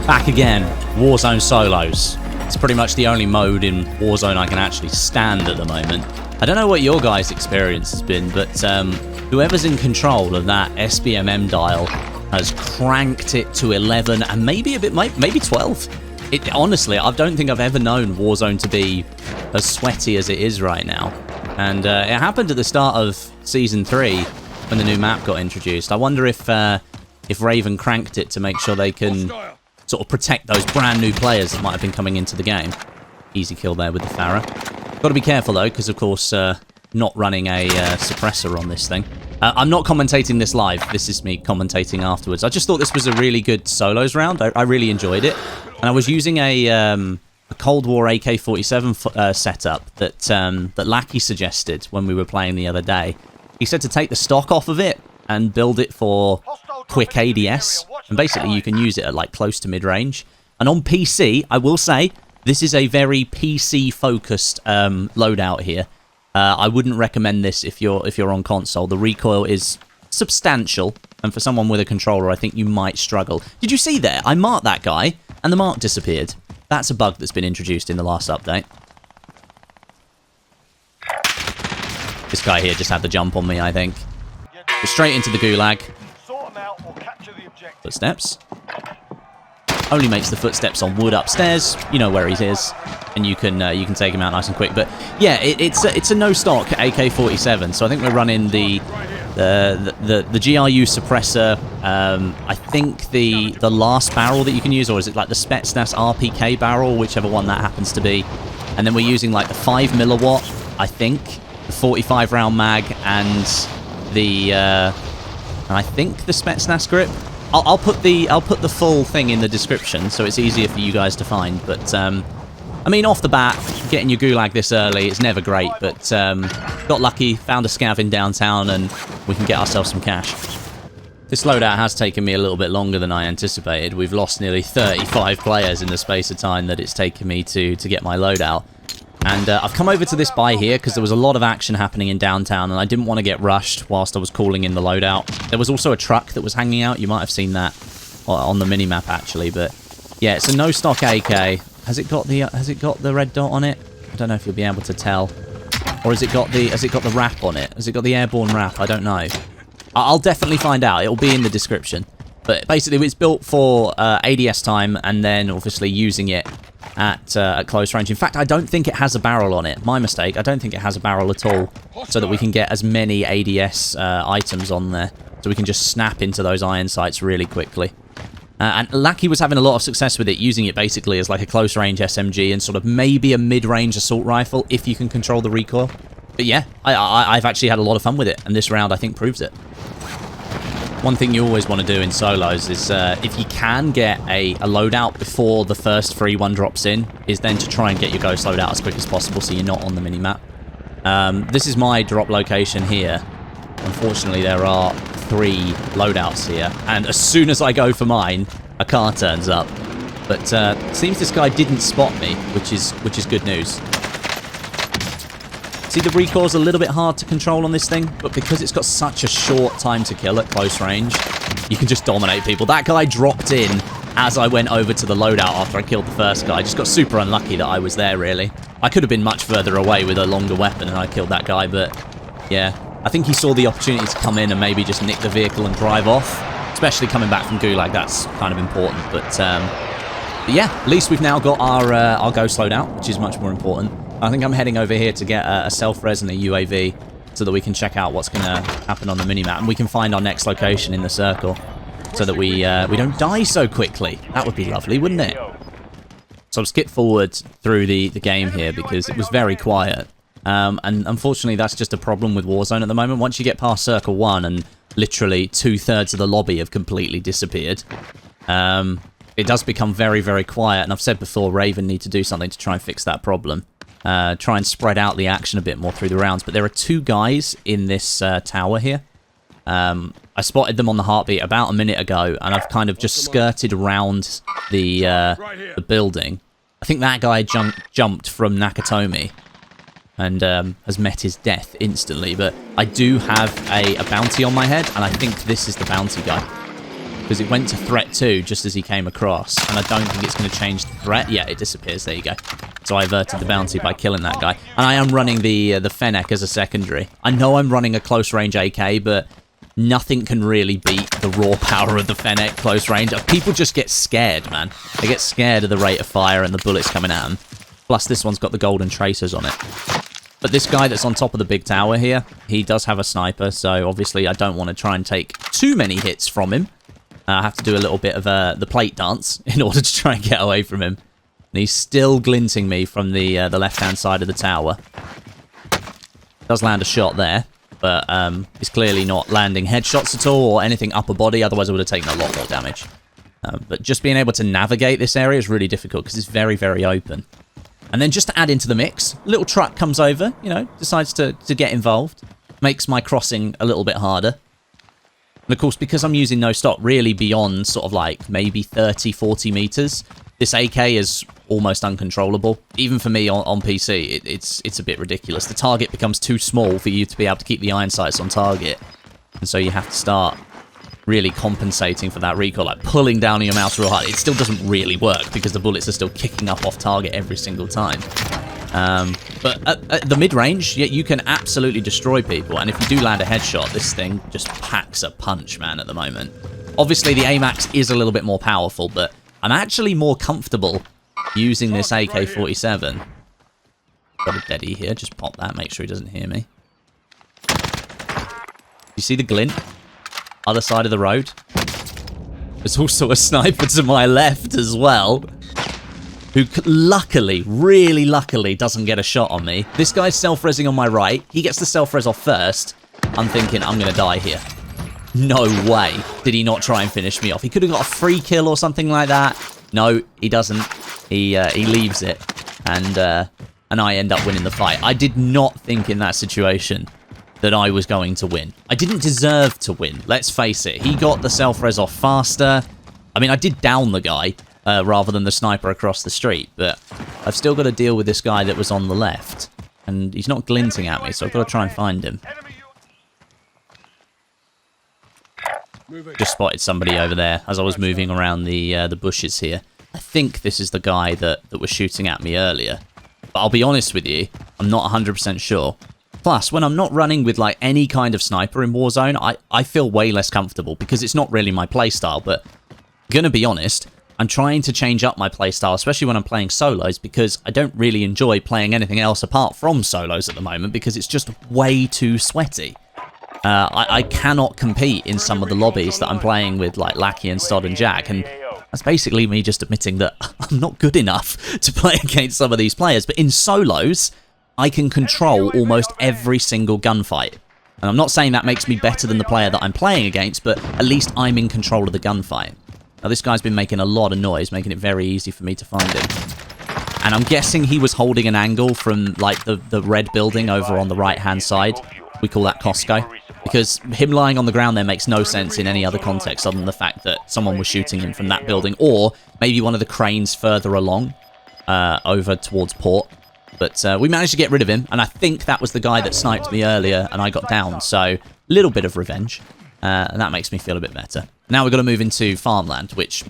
Back again, Warzone Solos. It's pretty much the only mode in Warzone I can actually stand at the moment. I don't know what your guys' experience has been, but whoever's in control of that SBMM dial has cranked it to 11 and maybe a bit, maybe 12. Honestly, I don't think I've ever known Warzone to be as sweaty as it is right now. And it happened at the start of Season 3 when the new map got introduced. I wonder if Raven cranked it to make sure they can sort of protect those brand new players that might have been coming into the game. Easy kill there with the Farah. Got to be careful though, because of course not running a suppressor on this thing. I'm not commentating this live. This is me commentating afterwards. I just thought this was a really good solos round. I really enjoyed it. And I was using a Cold War AK-47 setup that Lackey suggested when we were playing the other day. He said to take the stock off of it and build it for quick ADS. And basically you can use it at like close to mid-range. And on PC, I will say, this is a very PC-focused loadout here. I wouldn't recommend this if you're on console. The recoil is substantial, and for someone with a controller, I think you might struggle. Did you see there? I marked that guy, and the mark disappeared. That's a bug that's been introduced in the last update. This guy here just had the jump on me, I think. Go straight into the gulag. Footsteps. Only makes the footsteps on wood upstairs. You know where he is, and you can take him out nice and quick. But yeah, it's a no stock AK-47. So I think we're running the GRU suppressor. I think the last barrel that you can use, or is it like the Spetsnaz RPK barrel, whichever one that happens to be. And then we're using like the 5 milliwatt, I think, the 45 round mag, and I think the Spetsnaz grip. I'll put the full thing in the description so it's easier for you guys to find. But I mean, off the bat, getting your gulag this early is never great. But got lucky, found a scav in downtown, and we can get ourselves some cash. This loadout has taken me a little bit longer than I anticipated. We've lost nearly 35 players in the space of time that it's taken me to get my loadout. And I've come over to this buy here because there was a lot of action happening in downtown, and I didn't want to get rushed whilst I was calling in the loadout. There was also a truck that was hanging out. You might have seen that on the minimap actually, but yeah, it's a no stock AK. Has it got the red dot on it? I don't know if you'll be able to tell. Or has it got the wrap on it? Has it got the airborne wrap? I don't know. I'll definitely find out. It'll be in the description. But basically, it's built for ADS time, and then obviously using it at close range. In fact, I don't think it has a barrel on it. My mistake. I don't think it has a barrel at all, so that we can get as many ADS items on there, so we can just snap into those iron sights really quickly. And Lackey was having a lot of success with it, using it basically as like a close range SMG and sort of maybe a mid-range assault rifle if you can control the recoil. But yeah, I've actually had a lot of fun with it, and this round I think proves it. One thing you always want to do in solos is, if you can get a loadout before the first free one drops in, is then to try and get your ghost loadout as quick as possible so you're not on the minimap. This is my drop location here. Unfortunately, there are 3 loadouts here, and as soon as I go for mine, a car turns up. But it seems this guy didn't spot me, which is good news. See, the recoil's a little bit hard to control on this thing, but because it's got such a short time to kill at close range, you can just dominate people. That guy dropped in as I went over to the loadout after I killed the first guy. I just got super unlucky that I was there, really. I could have been much further away with a longer weapon and I killed that guy, but yeah. I think he saw the opportunity to come in and maybe just nick the vehicle and drive off. Especially coming back from Gulag, that's kind of important. But yeah, at least we've now got our ghost loadout, which is much more important. I think I'm heading over here to get a self-res and a UAV so that we can check out what's going to happen on the minimap. And we can find our next location in the circle so that we don't die so quickly. That would be lovely, wouldn't it? So I'll skip forward through the game here because it was very quiet. And unfortunately, that's just a problem with Warzone at the moment. Once you get past Circle 1 and literally 2/3 of the lobby have completely disappeared, it does become very, very quiet. And I've said before, Raven need to do something to try and fix that problem. Try and spread out the action a bit more through the rounds. But there are 2 guys in this tower here. I spotted them on the heartbeat about a minute ago, and I've kind of just skirted around the building. I think that guy jumped from Nakatomi and has met his death instantly. But I do have a bounty on my head, and I think this is the bounty guy. because it went to threat 2 just as he came across, and I don't think it's going to change the threat. Yeah, it disappears. There you go. So I averted the bounty by killing that guy. And I am running the Fennec as a secondary. I know I'm running a close-range AK, but nothing can really beat the raw power of the Fennec close range. People just get scared, man. They get scared of the rate of fire and the bullets coming at them. Plus, this one's got the golden tracers on it. But this guy that's on top of the big tower here, he does have a sniper, so obviously I don't want to try and take too many hits from him. I have to do a little bit of the plate dance in order to try and get away from him. And he's still glinting me from the left-hand side of the tower. Does land a shot there, but he's clearly not landing headshots at all or anything upper body, otherwise I would have taken a lot more damage. But just being able to navigate this area is really difficult because it's very, very open. And then just to add into the mix, a little truck comes over, you know, decides to get involved. Makes my crossing a little bit harder. And of course, because I'm using no stop really beyond sort of like maybe 30, 40 meters, this AK is almost uncontrollable. Even for me on PC, it's a bit ridiculous. The target becomes too small for you to be able to keep the iron sights on target. And so you have to start really compensating for that recoil, like pulling down on your mouse real hard. It still doesn't really work because the bullets are still kicking up off target every single time. But at the mid-range, yeah, you can absolutely destroy people. And if you do land a headshot, this thing just packs a punch, man, at the moment. Obviously, the AMAX is a little bit more powerful, but I'm actually more comfortable using this AK-47. Got a deadie here. Just pop that. Make sure he doesn't hear me. You see the glint? Other side of the road. There's also a sniper to my left as well, who luckily, really luckily, doesn't get a shot on me. This guy's self-resing on my right. He gets the self-res off first. I'm thinking, I'm going to die here. No way did he not try and finish me off. He could have got a free kill or something like that. No, he doesn't. He leaves it, and I end up winning the fight. I did not think in that situation that I was going to win. I didn't deserve to win, let's face it. He got the self-res off faster. I mean, I did down the guy rather than the sniper across the street, but I've still got to deal with this guy that was on the left, and he's not glinting at me, so I've got to try and find him. Just spotted somebody over there as I was moving around the bushes here. I think this is the guy that was shooting at me earlier, but I'll be honest with you, I'm not 100% sure. Plus, when I'm not running with like any kind of sniper in Warzone, I feel way less comfortable because it's not really my playstyle. But gonna be honest, I'm trying to change up my playstyle, especially when I'm playing solos, because I don't really enjoy playing anything else apart from solos at the moment because it's just way too sweaty. I cannot compete in some of the lobbies that I'm playing with like Lackey and Stod and Jack, and that's basically me just admitting that I'm not good enough to play against some of these players. But in solos, I can control almost every single gunfight. And I'm not saying that makes me better than the player that I'm playing against, but at least I'm in control of the gunfight. Now, this guy's been making a lot of noise, making it very easy for me to find him. And I'm guessing he was holding an angle from, like, the red building over on the right-hand side. We call that Costco. Because him lying on the ground there makes no sense in any other context other than the fact that someone was shooting him from that building. Or maybe one of the cranes further along, over towards port. But we managed to get rid of him, and I think that was the guy that sniped me earlier, and I got down. So, a little bit of revenge, and that makes me feel a bit better. Now we're going to move into farmland, which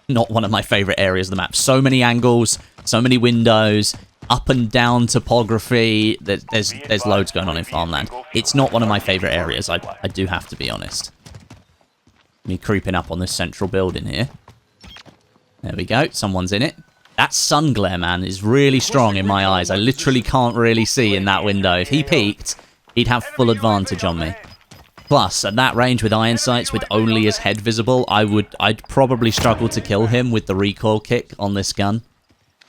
not one of my favourite areas of the map. So many angles, so many windows, up and down topography. There's loads going on in farmland. It's not one of my favourite areas, I do have to be honest. Me creeping up on this central building here. There we go, someone's in it. That sun glare, man, is really strong in my eyes. I literally can't really see in that window. If he peeked, he'd have full advantage on me. Plus, at that range with iron sights, with only his head visible, I'd probably struggle to kill him with the recoil kick on this gun.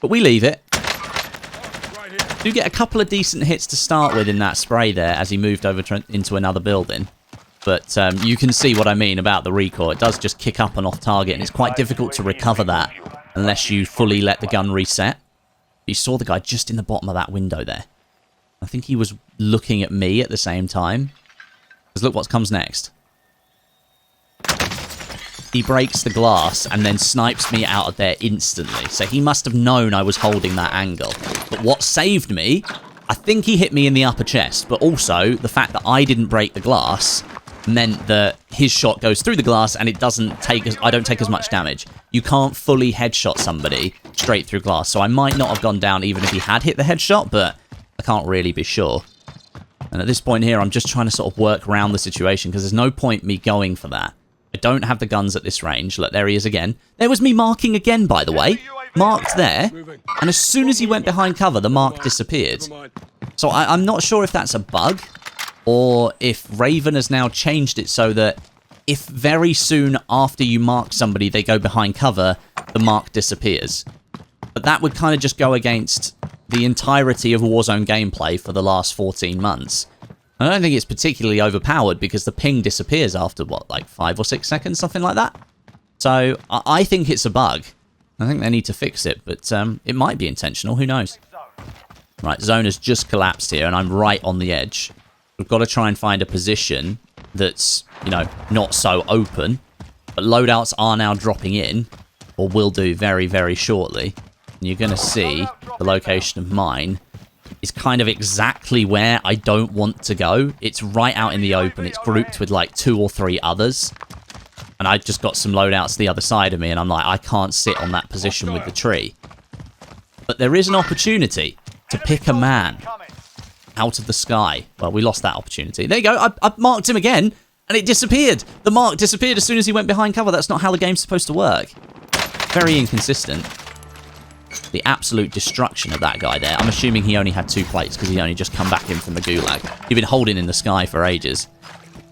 But we leave it. Do get a couple of decent hits to start with in that spray there as he moved over into another building. But you can see what I mean about the recoil. It does just kick up and off target, and it's quite difficult to recover that unless you fully let the gun reset. You saw the guy just in the bottom of that window there. I think he was looking at me at the same time. Because look what comes next. He breaks the glass and then snipes me out of there instantly. So he must have known I was holding that angle. But what saved me, I think he hit me in the upper chest, but also the fact that I didn't break the glass meant that his shot goes through the glass and it doesn't take I don't take as much damage. You can't fully headshot somebody straight through glass, so I might not have gone down even if he had hit the headshot, but I can't really be sure. And at this point here, I'm just trying to sort of work around the situation because there's no point me going for that. I don't have the guns at this range. Look, there he is again. There was me marking again, by the way. Marked there, and as soon as he went behind cover, the mark disappeared. So I'm not sure if that's a bug, or if Raven has now changed it so that if very soon after you mark somebody they go behind cover, the mark disappears. But that would kind of just go against the entirety of Warzone gameplay for the last 14 months. I don't think it's particularly overpowered because the ping disappears after, what, like 5 or 6 seconds, something like that? So I think it's a bug. I think they need to fix it, but it might be intentional, who knows? Right, zone has just collapsed here, and I'm right on the edge. We've got to try and find a position that's, you know, not so open. But loadouts are now dropping in, or will do very, very shortly. And you're going to see the location of mine is kind of exactly where I don't want to go. It's right out in the open. It's grouped with like 2 or 3 others. And I just got some loadouts the other side of me, and I'm like, I can't sit on that position with the tree. But there is an opportunity to pick a man out of the sky. Well, we lost that opportunity. There you go. I marked him again, and it disappeared. The mark disappeared as soon as he went behind cover. That's not how the game's supposed to work. Very inconsistent. The absolute destruction of that guy there. I'm assuming he only had 2 plates because he only just come back in from the gulag. He'd been holding in the sky for ages.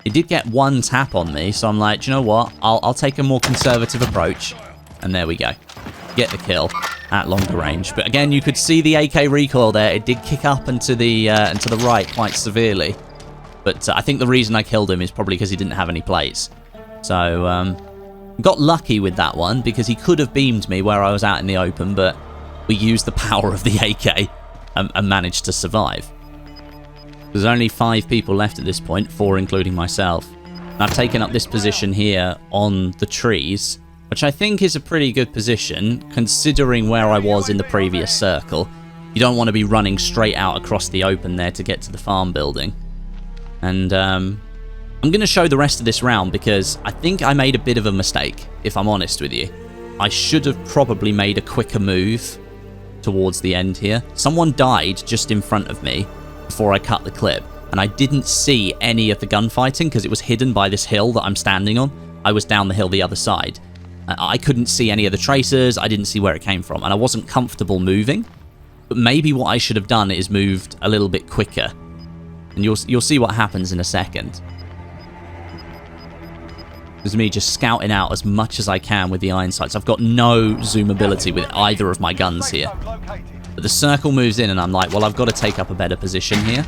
He did get 1 tap on me, so I'm like, do you know what? I'll take a more conservative approach. And there we go. Get the kill at longer range. But again, you could see the AK recoil there. It did kick up and to the right quite severely. But I think the reason I killed him is probably because he didn't have any plates. So, got lucky with that one because he could have beamed me where I was out in the open, but we used the power of the AK and managed to survive. There's only 5 people left at this point, 4 including myself. And I've taken up this position here on the trees, which I think is a pretty good position, considering where I was in the previous circle. You don't want to be running straight out across the open there to get to the farm building. And I'm going to show the rest of this round because I think I made a bit of a mistake, if I'm honest with you. I should have probably made a quicker move towards the end here. Someone died just in front of me before I cut the clip, and I didn't see any of the gunfighting because it was hidden by this hill that I'm standing on. I was down the hill the other side. I couldn't see any of the tracers, I didn't see where it came from, and I wasn't comfortable moving. But maybe what I should have done is moved a little bit quicker. And you'll see what happens in a second. There's me just scouting out as much as I can with the iron sights. I've got no zoom ability with either of my guns here. But the circle moves in and I'm like, well, I've got to take up a better position here.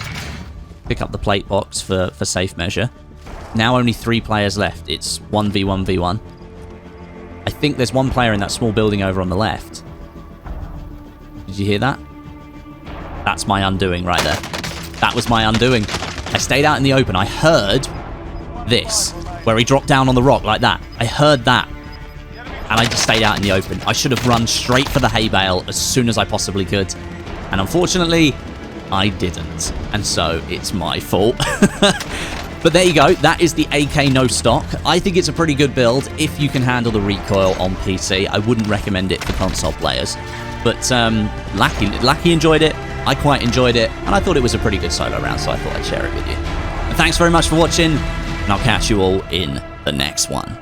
Pick up the plate box for safe measure. Now only 3 players left. It's 1v1v1. I think there's 1 player in that small building over on the left. Did you hear that? That's my undoing right there. That was my undoing. I stayed out in the open. I heard this, where he dropped down on the rock like that. I heard that. And I just stayed out in the open. I should have run straight for the hay bale as soon as I possibly could. And unfortunately, I didn't. And so it's my fault. But there you go. That is the AK no stock. I think it's a pretty good build if you can handle the recoil on PC. I wouldn't recommend it for console players. But Lackey enjoyed it. I quite enjoyed it. And I thought it was a pretty good solo round, so I thought I'd share it with you. And thanks very much for watching. And I'll catch you all in the next one.